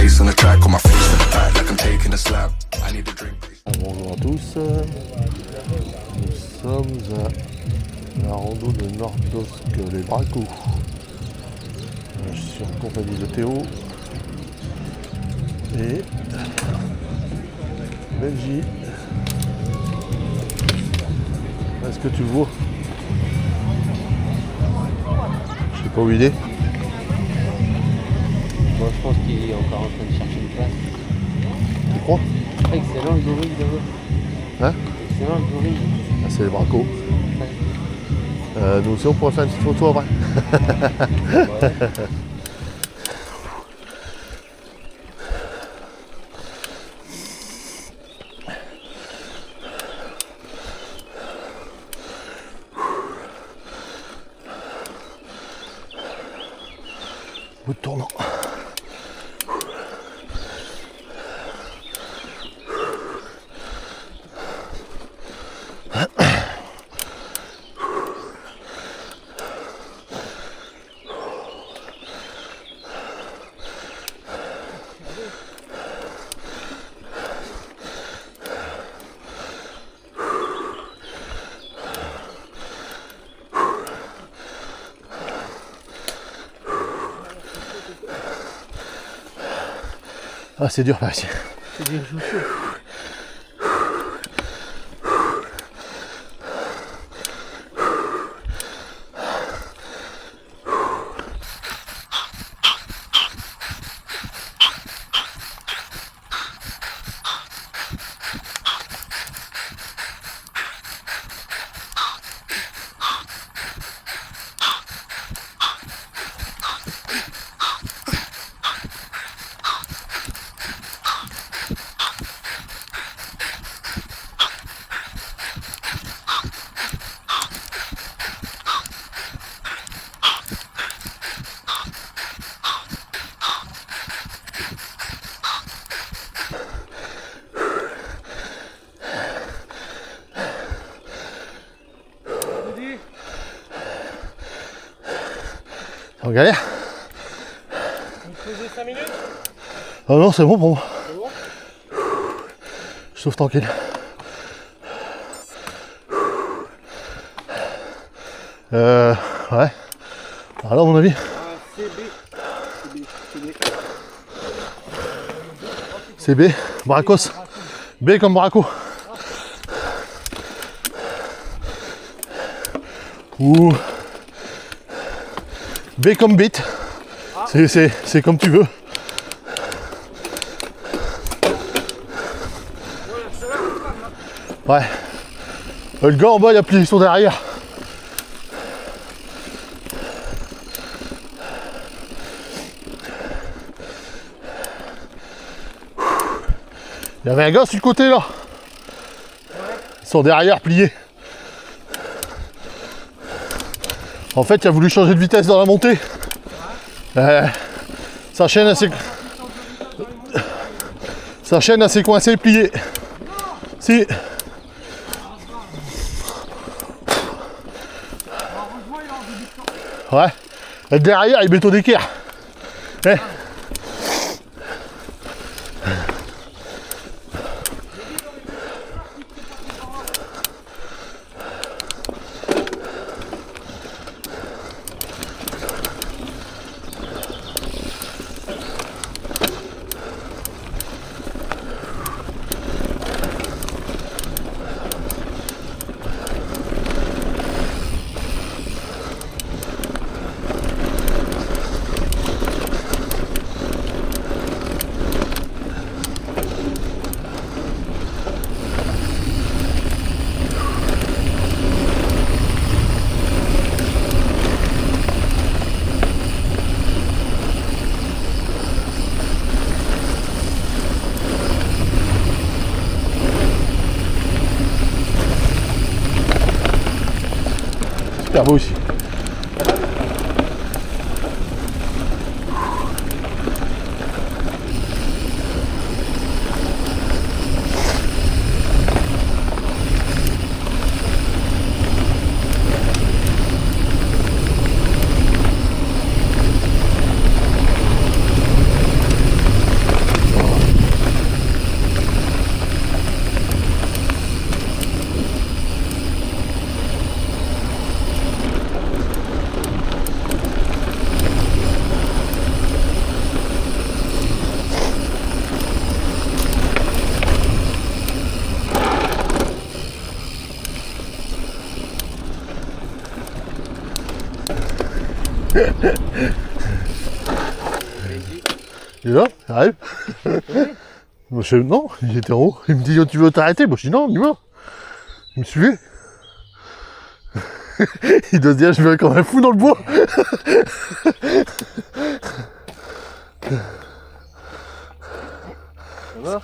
bass on the track, on my face to the back like I'm taking a slap. I need a drink. Bonjour à tous, nous sommes à la rando de Nordosque les Bracos. Je suis en compagnie de Théo et Benji. Est-ce que tu le vois? Je sais pas où il est. Bon, je pense qu'il est encore en train de chercher une place. Tu crois? Excellent le gorille là-bas. Hein? Excellent le gorille. Ah, c'est les Bracos. Ouais. Nous aussi on pourrait faire une petite photo après. Ouais. Bout de tournant. Ah, c'est dur par ici. C'est bien chouchou. En galère? Vous faisiez 5 minutes? Oh non, c'est bon pour moi. C'est bon? Je souffle tranquille. Ouais. Alors, à mon avis. C'est B. Bracos. B comme Braco. Ou B comme bit. C'est comme tu veux. Ouais. Le gars en bas il a plié sur derrière. Il y avait un gars sur le côté là. Ils sont derrière pliés. En fait, il a voulu changer de vitesse dans la montée. Sa chaîne elle s'est coincée et pliée. Si. Ouais. Et derrière, il béton d'équerre. Eh. Super beau aussi. Il est là, il arrive. Moi, non, il était en haut. Il me dit, oh, tu veux t'arrêter? Moi, je dis, non, on y va. Il me suivait. Il doit se dire, je vais comme un fou dans le bois. Ça va?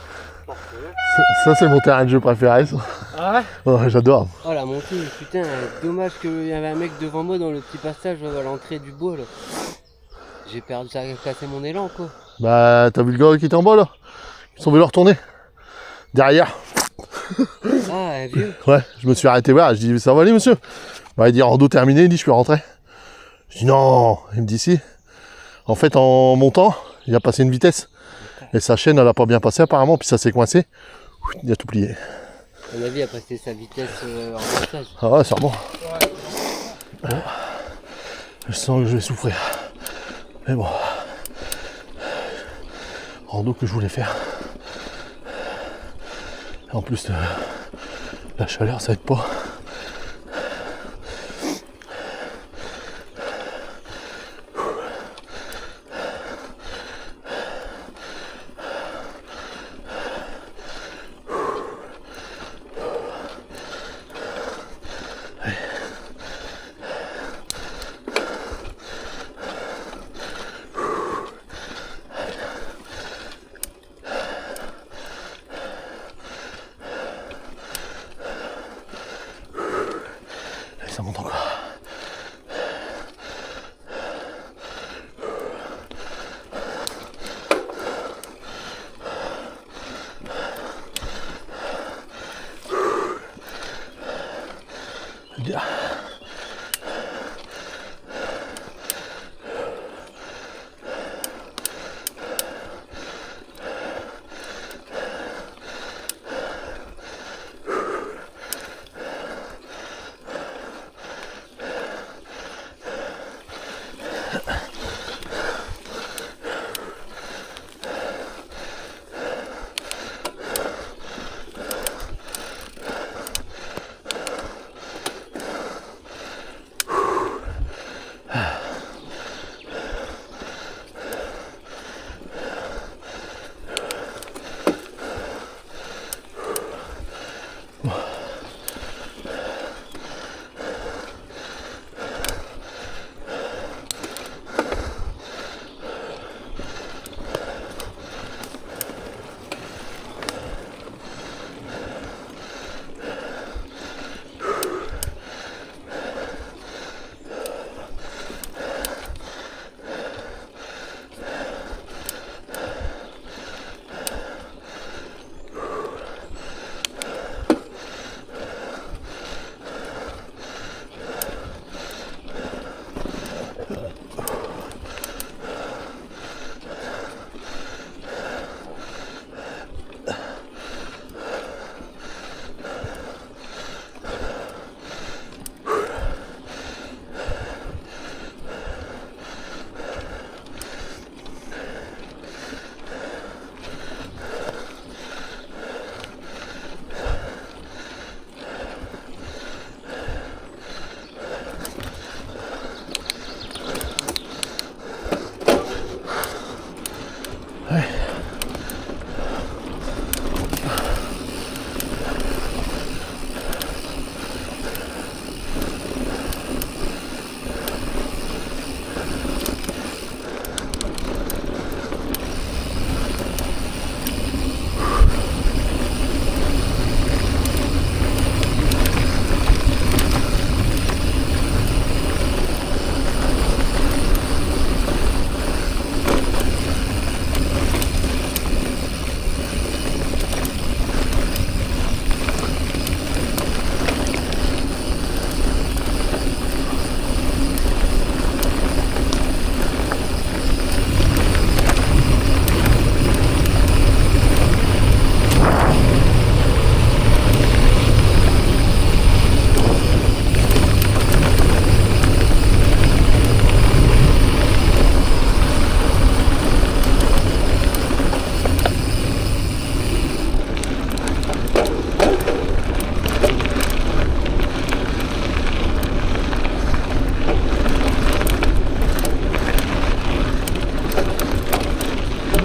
Ça, c'est mon terrain de jeu préféré, ça. Ah ouais? Ouais, j'adore. Oh la montée, putain, dommage qu'il y avait un mec devant moi dans le petit passage à l'entrée du bois là. J'ai perdu, ça a cassé mon élan quoi. Bah, t'as vu le gars qui était en bas, là? Ils sont venus le retourner. Derrière. Ah, un vieux. Ouais, je me suis arrêté voir. Je dis, ça va aller, monsieur? Bah, il dit, rando terminé. Il dit, je peux rentrer. Je dis, non. Il me dit, si. En fait, en montant, il a passé une vitesse. Et sa chaîne, elle a pas bien passé apparemment. Puis ça s'est coincé. Il a tout plié. À mon avis, il a passé sa vitesse en passage. Ah ouais, sûrement. Bon. Je sens que je vais souffrir. Mais bon. Rando que je voulais faire. En plus, la chaleur, ça aide pas. Ça monte encore. Bien.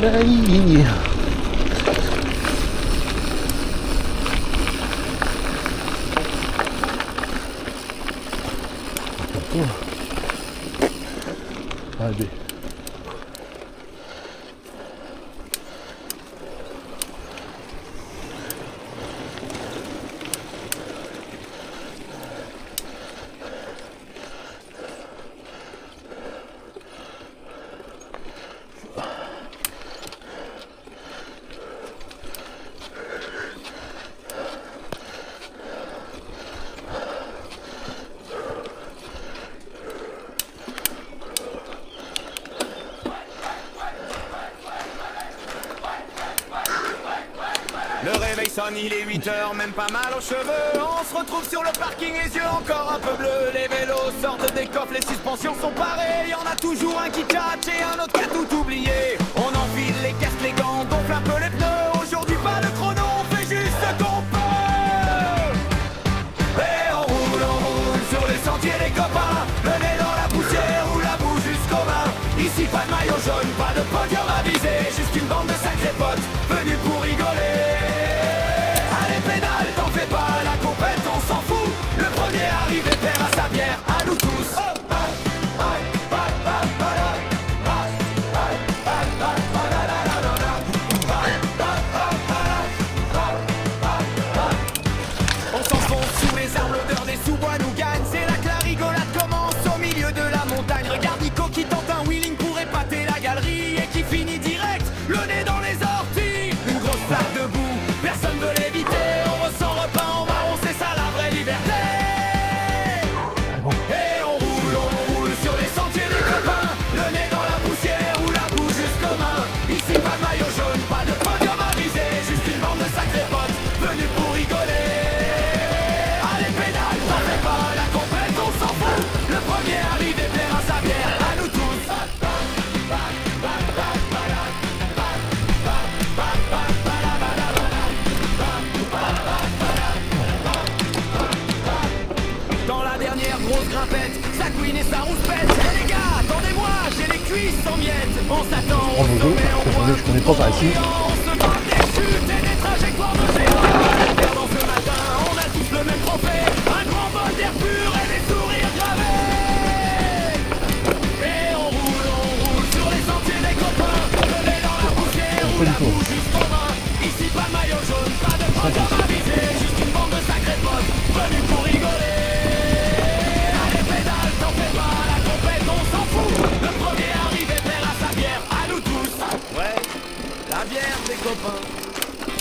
Aïe. Allez. Le réveil sonne, il est 8h, même pas mal aux cheveux. On se retrouve sur le parking, les yeux encore un peu bleus. Les vélos sortent des coffres, les suspensions sont parées. Y'en a toujours un qui catch et un autre qui a tout oublié. On enfile les casques, les gants, gonfle un peu les pneus. Aujourd'hui pas de chrono, on fait juste ce qu'on peut. Et on roule sur les sentiers des copains. Le nez dans la poussière ou la boue jusqu'aux mains. Ici pas de maillot jaune, pas de podium à viser. Juste une bande de sacrés potes venus pour rigoler. Arrivé perd à sa bière, à nous tous. On s'enfonce sous les arbres, l'odeur des sous-bois nous gagne. C'est là que la rigolade commence au milieu de la montagne. Regarde Nico qui tente un wheeling pour épater la galerie et qui finit direct, le nez dans les orties. Une grosse flaque de boue, personne veut l'éviter. On ressent repeint en marron, c'est ça la vraie liberté. Et ça rouspète. Eh les gars, attendez-moi, j'ai les cuisses en miettes. On s'attend au sommet, on voit je connais pas par ici. on se bat des chutes et des trajectoires de géants. Perdant ce matin, on a tous le même trophée. Un grand bol d'air pur et des sourires gravés. Et on roule sur les sentiers des copains. Le nez dans la poussière ou la boue jusqu'aux mains. Ici pas de maillot jaune, pas de podium à viser. Juste une bande de sacrés potes venus pour rigoler. La bière des copains.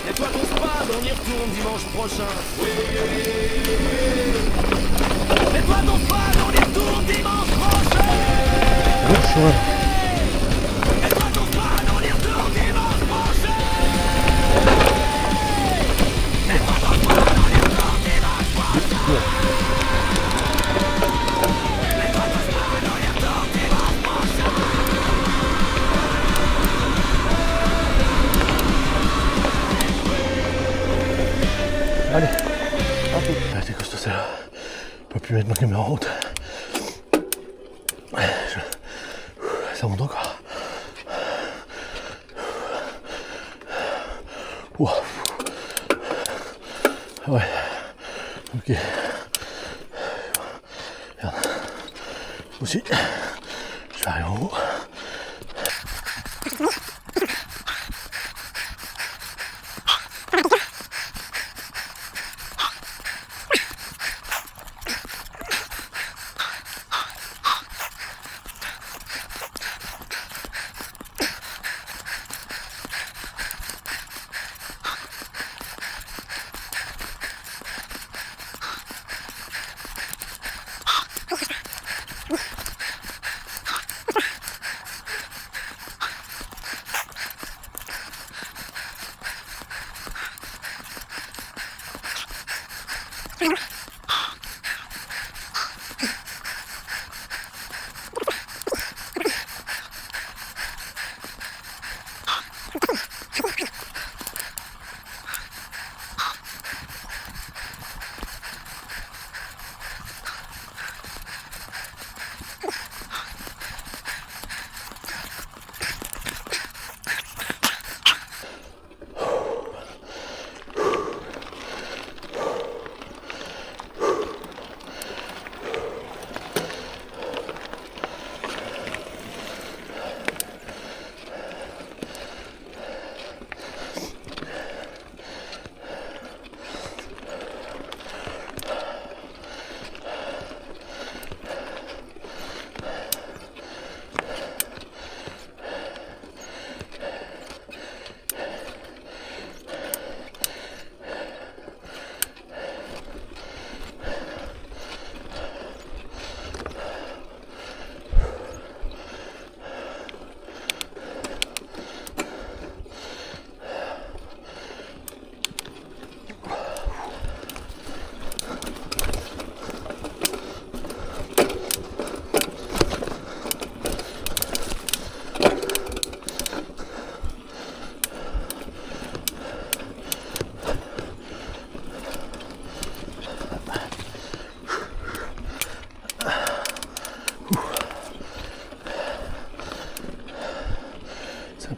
Et toi ton spade, on y retourne dimanche prochain. Oui. Et toi ton spade, on y retourne dimanche prochain. Et toi ton spade, on y retourne dimanche prochain. Et toi ton spade, on y retourne dimanche prochain. Et toi ton spade, on y retourne dimanche prochain. Allez, t'es costaud celle-là. Je peux plus mettre ma caméra en route. Ça monte encore. Ouah. Ouais. Ok. Merde. Aussi. Je vais arriver en haut.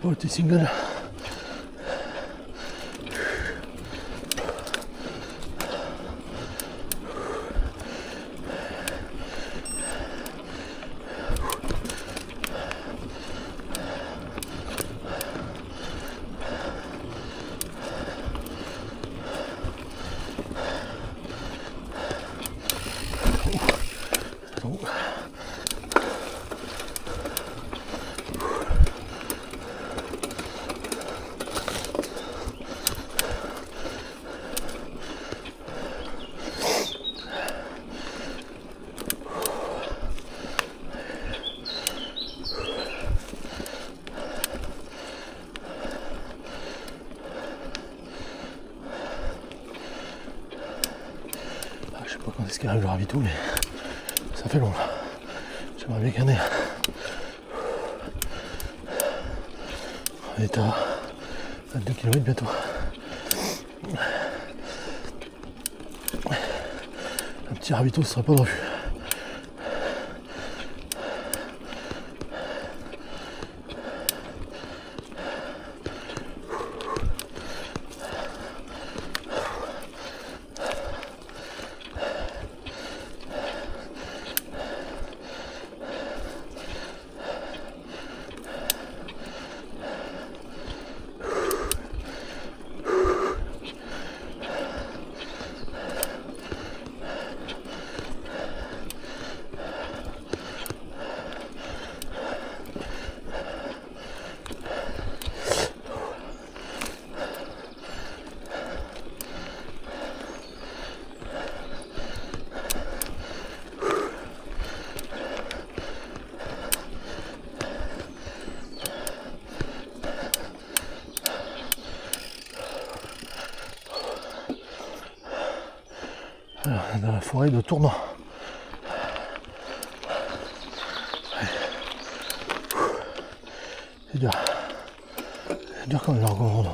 pas le petit single. Je sais pas quand est-ce qu'il arrive le ravito, mais ça fait long là. J'aimerais bien gagner. On est à 22 km bientôt. Un petit ravito, ce serait pas de refus. Alors, dans la forêt de Tournant. C'est dur. C'est dur quand même, l'argon rando.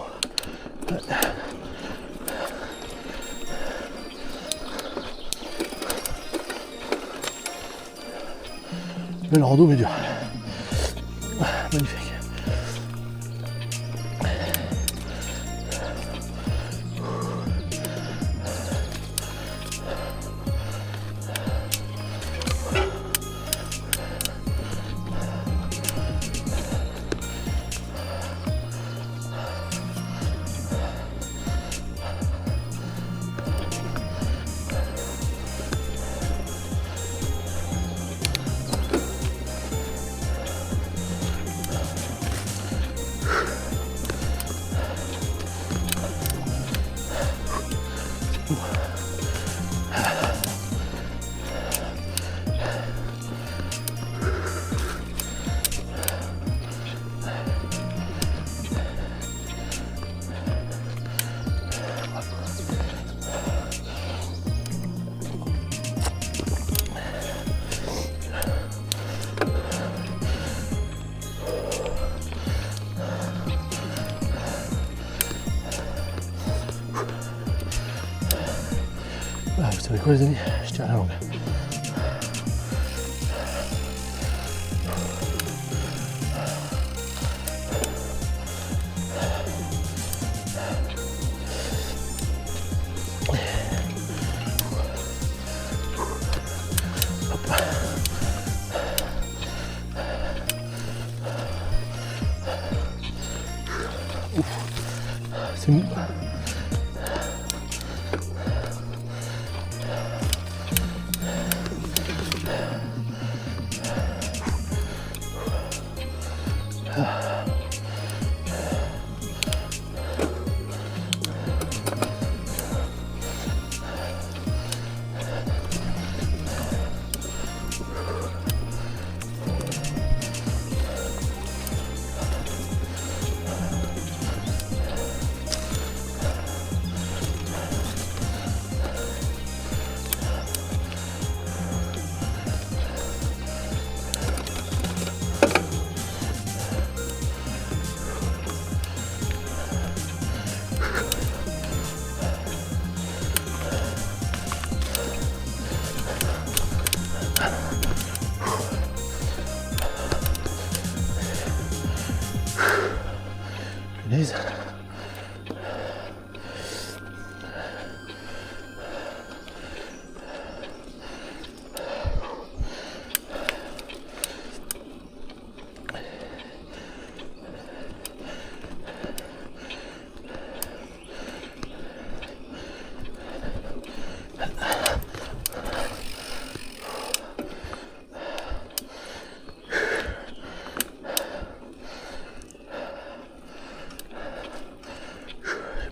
Belle rando, mais dur. Magnifique. Ah, vous savez quoi les amis, je tire à la langue. C'est mou. Punaise.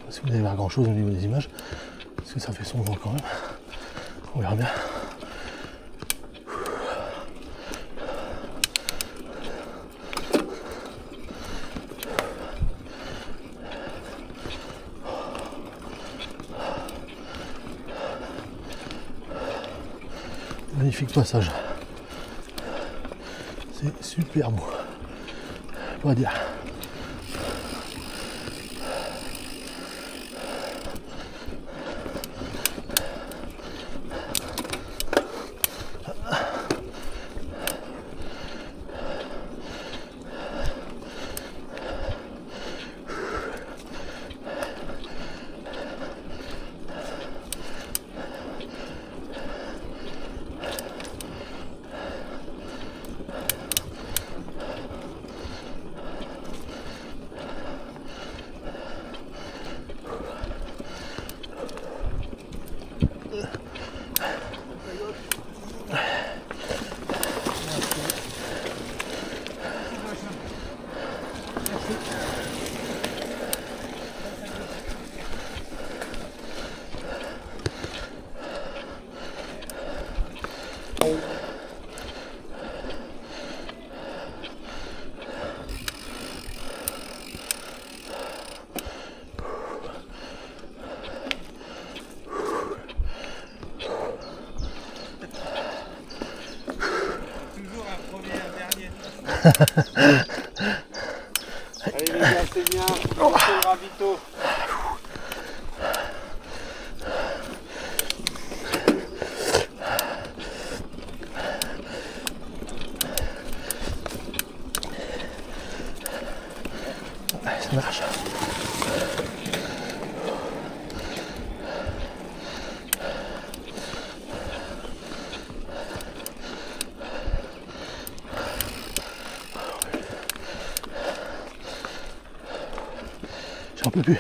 Si vous allez voir grand chose au niveau des images, parce que ça fait sombre quand même. On verra bien. Magnifique passage. C'est super beau. On va dire. Allez les gars, c'est bien. C'est le ravito. Ça marche. J'en peux plus.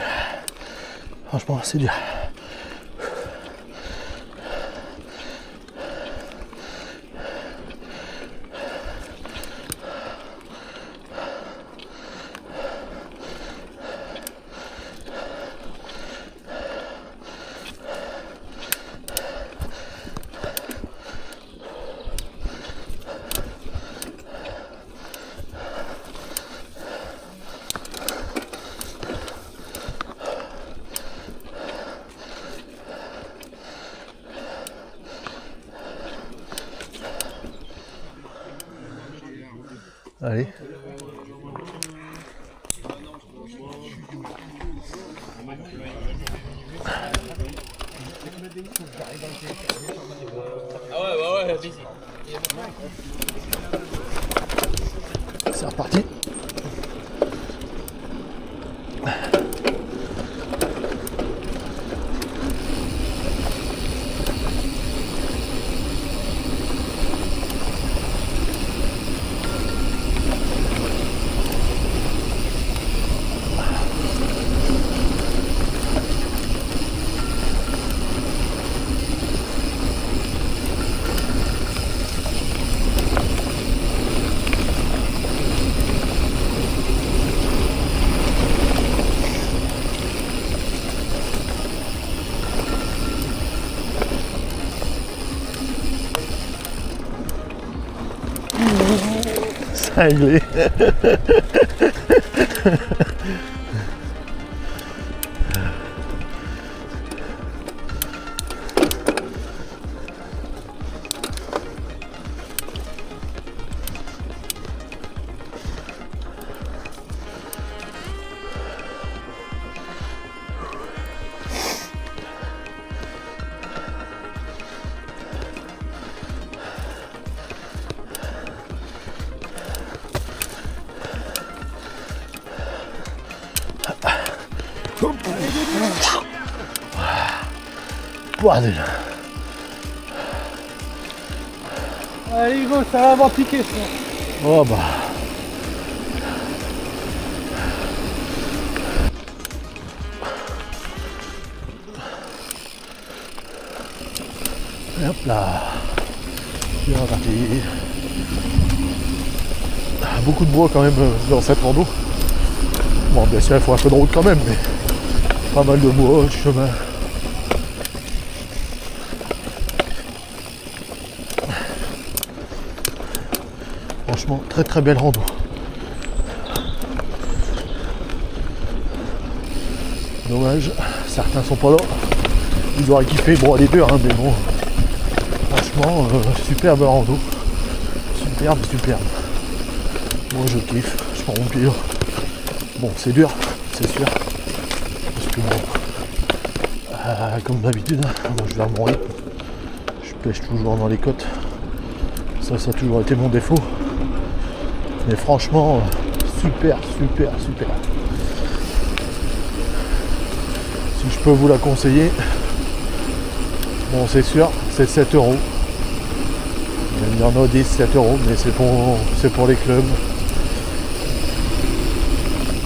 Franchement, c'est dur. Allez. C'est reparti. Cinglé. bordel. Allez Hugo, ça va avoir piqué ça. Oh bah. Et hop là. Bien reparti. Beaucoup de bois quand même dans cette rando. Bon bien sûr il faut un peu de route quand même, mais pas mal de bois, de chemin. Franchement, très très belle rando. Dommage, certains sont pas là. Ils auraient kiffé, bon les deux, hein, mais bon. Franchement, superbe rando. Superbe, superbe. Moi je kiffe, je prends mon pied. Bon, c'est dur, c'est sûr. Parce que bon, comme d'habitude, moi je vais à mon rythme. Je pêche toujours dans les côtes. Ça a toujours été mon défaut. Mais franchement, super, super, super. Si je peux vous la conseiller, bon c'est sûr, c'est 7 €. Il y en a 10, 7 €, mais c'est pour les clubs.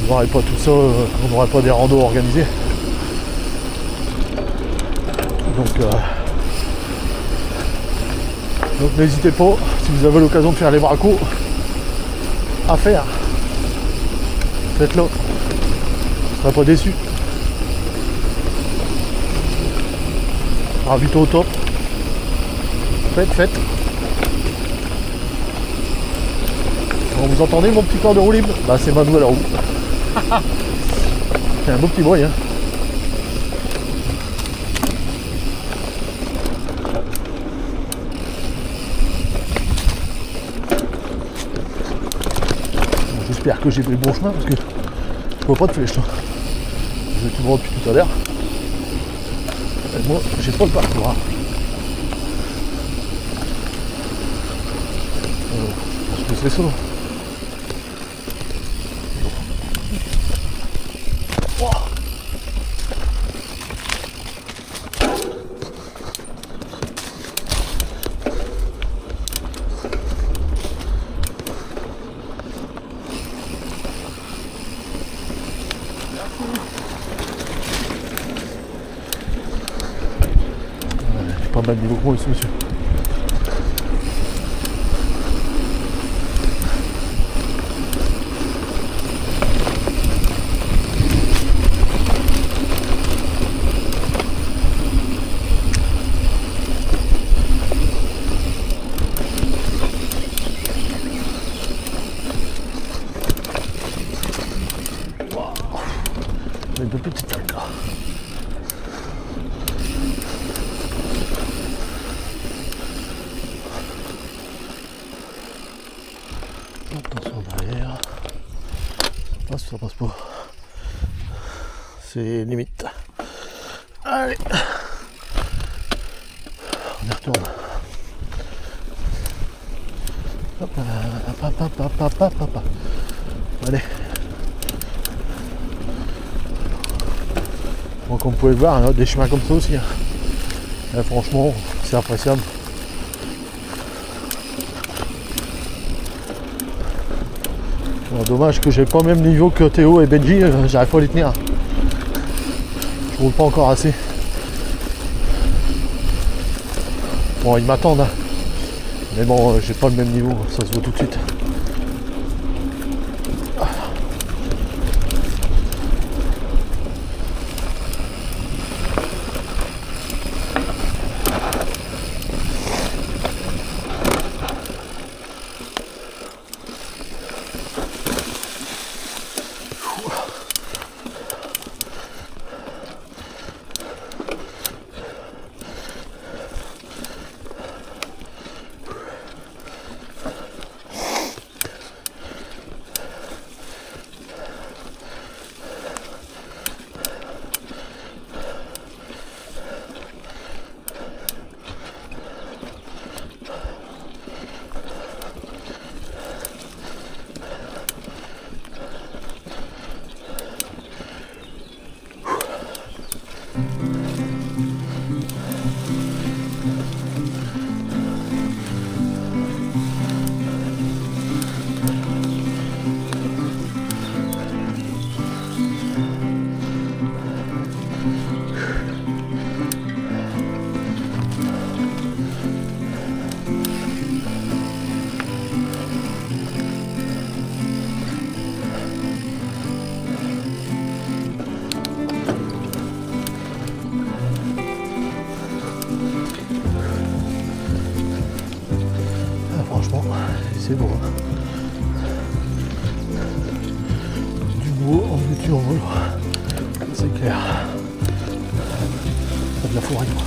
On n'aurait pas tout ça, on n'aurait pas des randos organisés. Donc n'hésitez pas, si vous avez l'occasion de faire les bracos, à faire. Faites-le. Vous ne serez pas déçus. Ravito au top. Faites. Bon, vous entendez mon petit corps de roue libre? Bah c'est ma nouvelle roue. C'est un beau petit bruit hein. Bon, j'espère que j'ai pris le bon chemin parce que je vois pas de flèche. Je vais tout droit depuis tout à l'heure. Moi j'ai pas le parcours. Hein. Je pense que c'est ça. Pas mal de niveau que moi ici, monsieur. Wow. Une petite tête là. Attention derrière. Ça passe pas. C'est limite. Allez. On y retourne. Hop. Allez. Donc comme vous pouvez le voir, hein, des chemins comme ça aussi. Hein. Là, franchement, c'est appréciable. Bon, dommage que j'ai pas le même niveau que Théo et Benji, j'arrive pas à les tenir. Je roule pas encore assez. Bon, ils m'attendent. Hein. Mais bon, j'ai pas le même niveau, ça se voit tout de suite. franchement, c'est beau. Hein. Du beau en veux-tu en vol. C'est clair. Pas de la forêt quoi.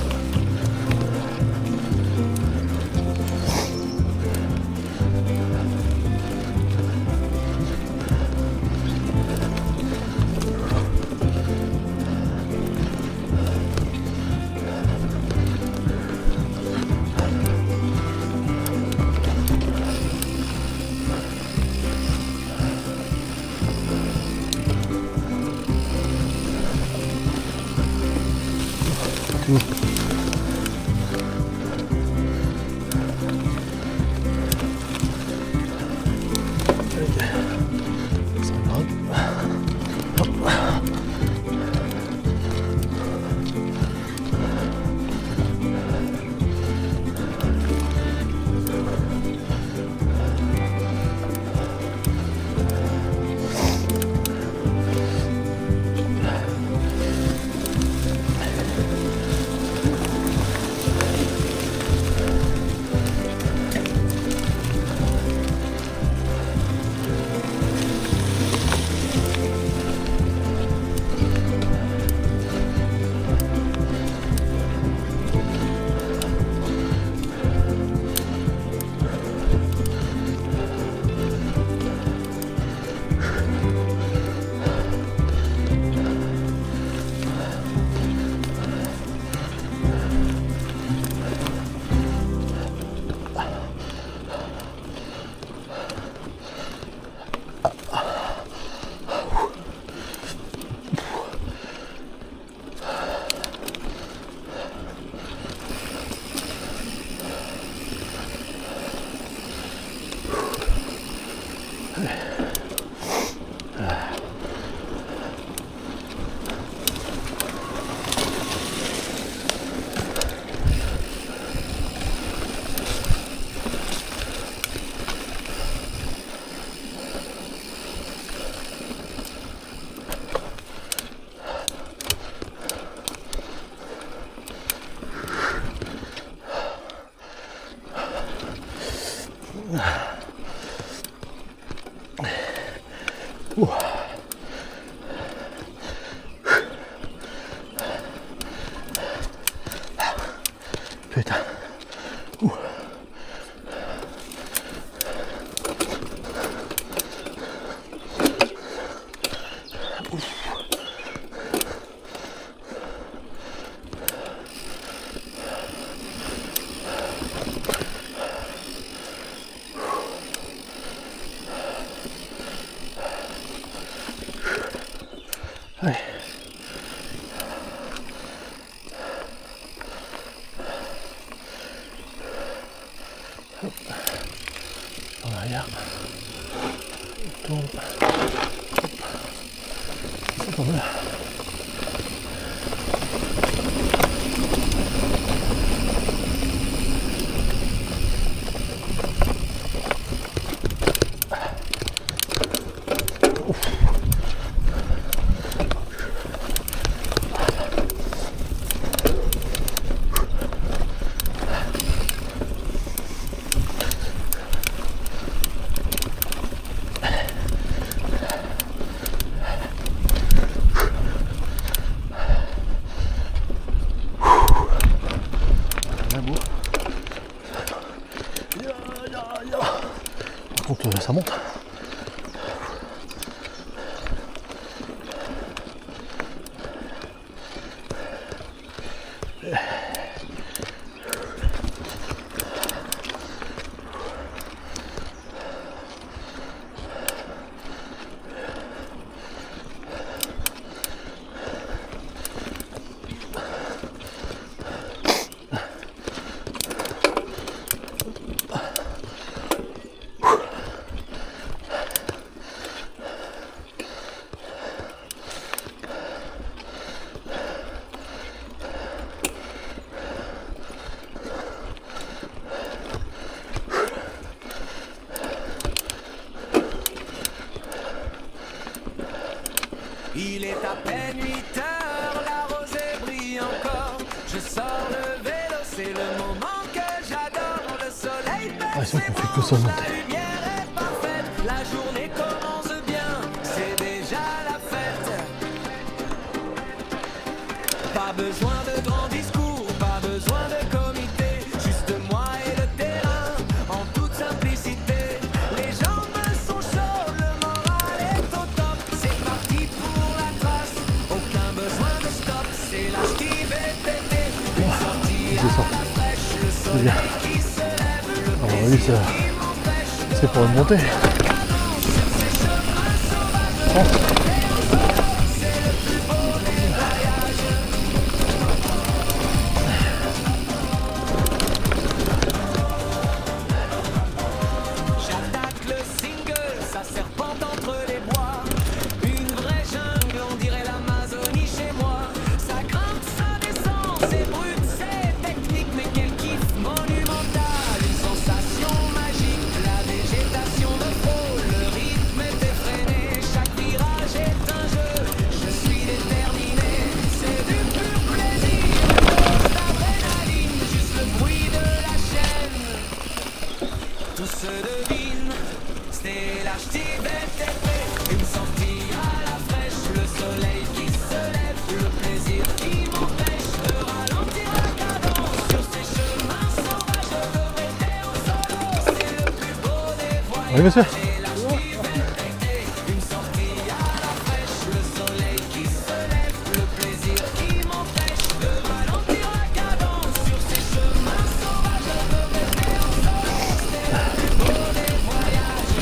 Putain. Ouais. Hop. En arrière. On tourne. Hop. C'est pas mal. Par contre, ça monte. Il est à peine 8 heures, la rosée brille encore. Je sors le vélo, c'est le moment que j'adore. Le soleil pète l'impression qu'on fait que ça monter. La lumière est parfaite, la journée commence bien, c'est déjà la fête. Pas besoin de grands discours, pas besoin de comité, juste moi et le terrain, en toute simplicité. Les jambes sont chaudes, le moral est au top, c'est parti pour la trace, aucun besoin de stop, c'est la Steve TT, une sortie à la fraîche, le soleil qui se lève, le Alors oui, c'est pour une montée. J'attaque le single, ça serpente entre les bois. Une vraie jungle, on dirait l'Amazonie chez moi. Ça grimpe, ça descend, c'est brut, c'est technique, mais quel kiff monumental. Une sensation magique, la végétation de frôle. Le rythme est effréné, chaque virage est un jeu. Je suis déterminé, c'est du pur plaisir. Une dose d'adrénaline, juste le bruit de la chaîne. Tout se devine, c'est la Steve TT, une sortie à la fraîche, le soleil qui se lève, le plaisir qui m'empêche de ralentir la cadence sur ces chemins sauvages de météo solo, c'est le plus beau des voyages. Oui, monsieur. C'est la Steve TT, une sortie à la fraîche, le soleil qui se lève, le plaisir qui m'empêche de ralentir la cadence sur ces chemins sauvages de météo solo, c'est le plus beau des voyages.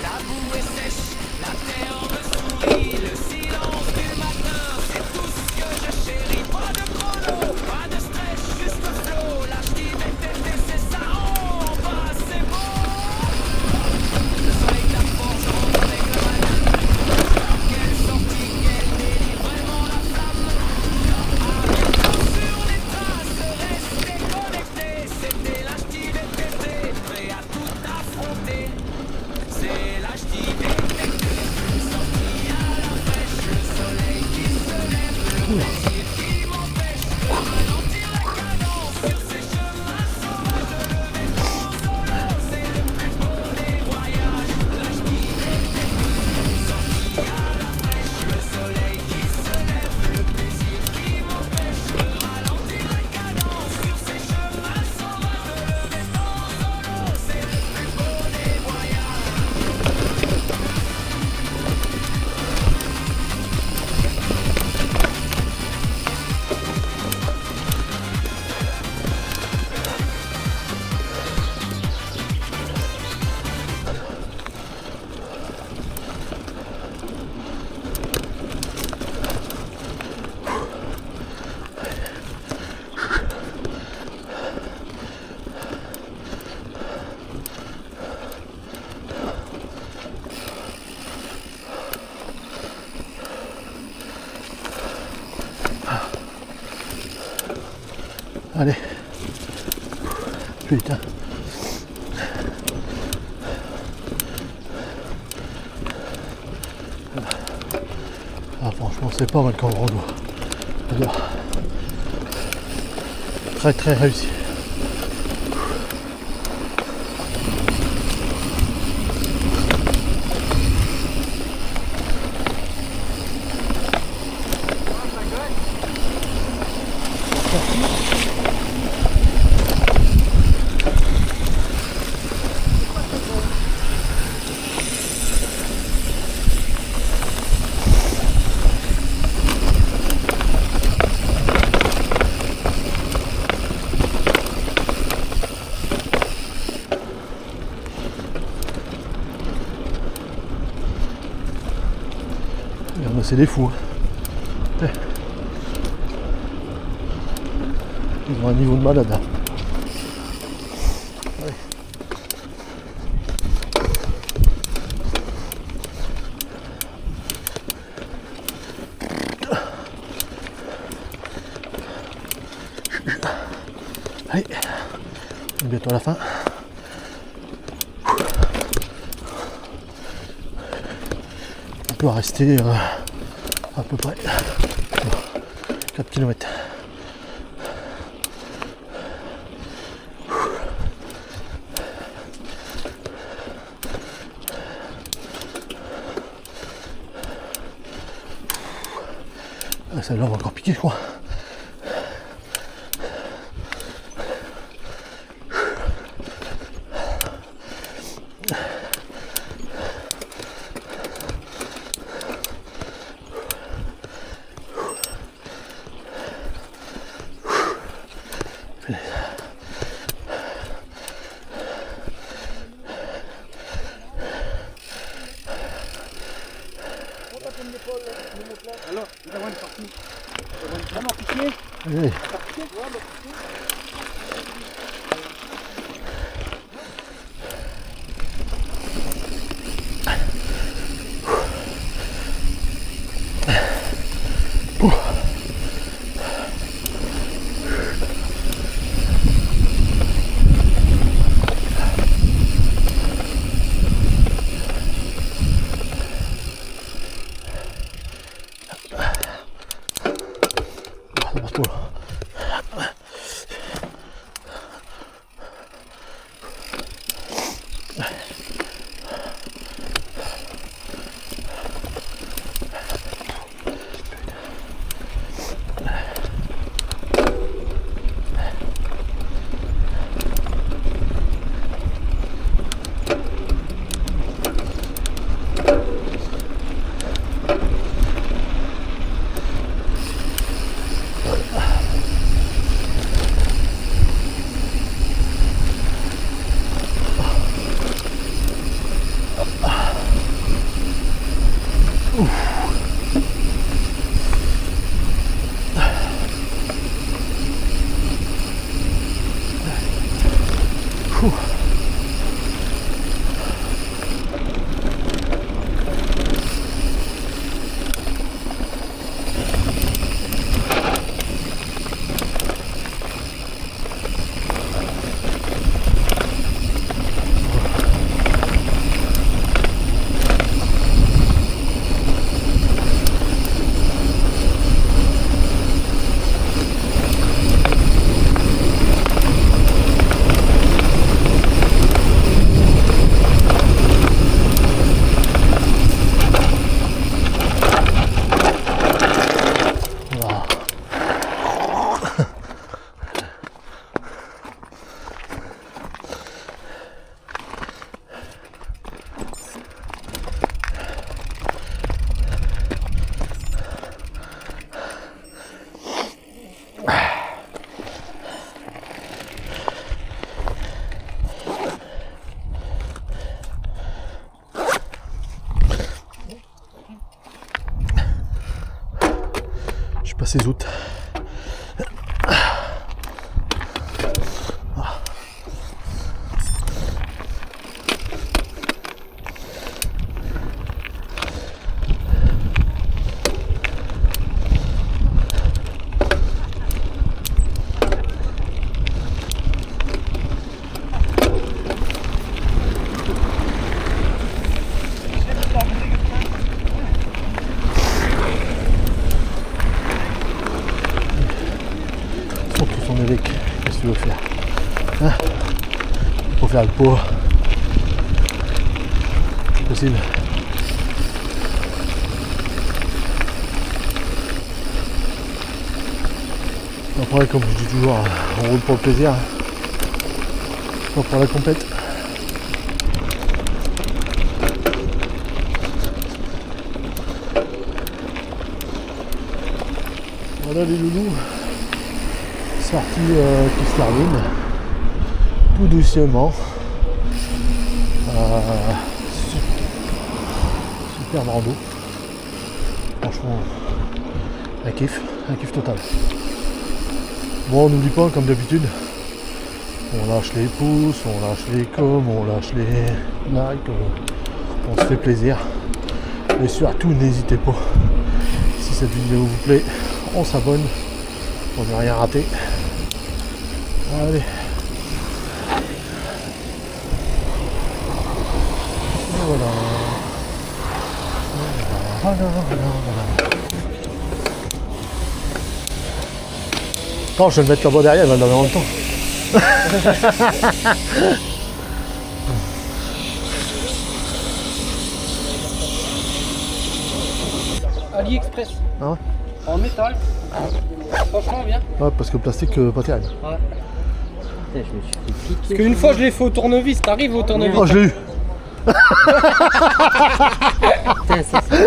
La boue est sèche, la terre me sourit, le silence du matin, c'est tout ce que je chéris. Pas de chrono, pas de stress, juste flow, la Steve TT, c'est ça, on va, c'est bon. Le soleil t'apporte, je rentre avec le matin. Quelle sortie, quel délit, vraiment la flamme. Avion sur les traces, rester connecté, c'était la Steve TT, prêt à tout affronter. C'est la Steve TT, une sortie à la fraîche, le soleil qui se lève, le plaisir qui m'empêche de ralentir la cadence sur ces chemins sauvages de lever en solo, c'est le plus beau des voyages. La Steve TT, une sortie à la fraîche, le soleil qui se lève, le plaisir qui m'empêche de ralentir la cadence sur ces chemins sauvages de lever en solo, c'est le plus beau des voyages. Allez. Putain. Ah, franchement, c'est pas mal comme rando. J'adore. Très très réussi. C'est des fous. Hein. Ils ont un niveau de malade. Hein. Ouais. Allez, on est bientôt à la fin. On peut rester à peu près 4 km. celle-là va encore piquer, je crois. Allez. Ça passe pas là. Je suis passé zout. Avec, qu'est-ce que tu veux faire, hein? Faut faire le pot, c'est possible. Après, comme je dis toujours, on roule pour le plaisir, pas pour la compète. Voilà les loulous. Sortie qui se termine tout doucement. Super rando. Franchement, un kiff total. Bon, on n'oublie pas, comme d'habitude, on lâche les pouces, on lâche les coms, on lâche les likes, on se fait plaisir. Et surtout, n'hésitez pas, si cette vidéo vous plaît, on s'abonne pour ne rien rater. Allez. Voilà. Attends, je vais le mettre là-bas derrière, il va le donner en même temps. AliExpress. Ah ouais. En métal. Franchement, bien. Ouais, parce que le plastique, pas terrible. Ouais. Putain, je me suis fait piquer. Parce qu'une fois je l'ai fait au tournevis, t'arrives au tournevis. Oh, je l'ai eu. Putain, ça c'est.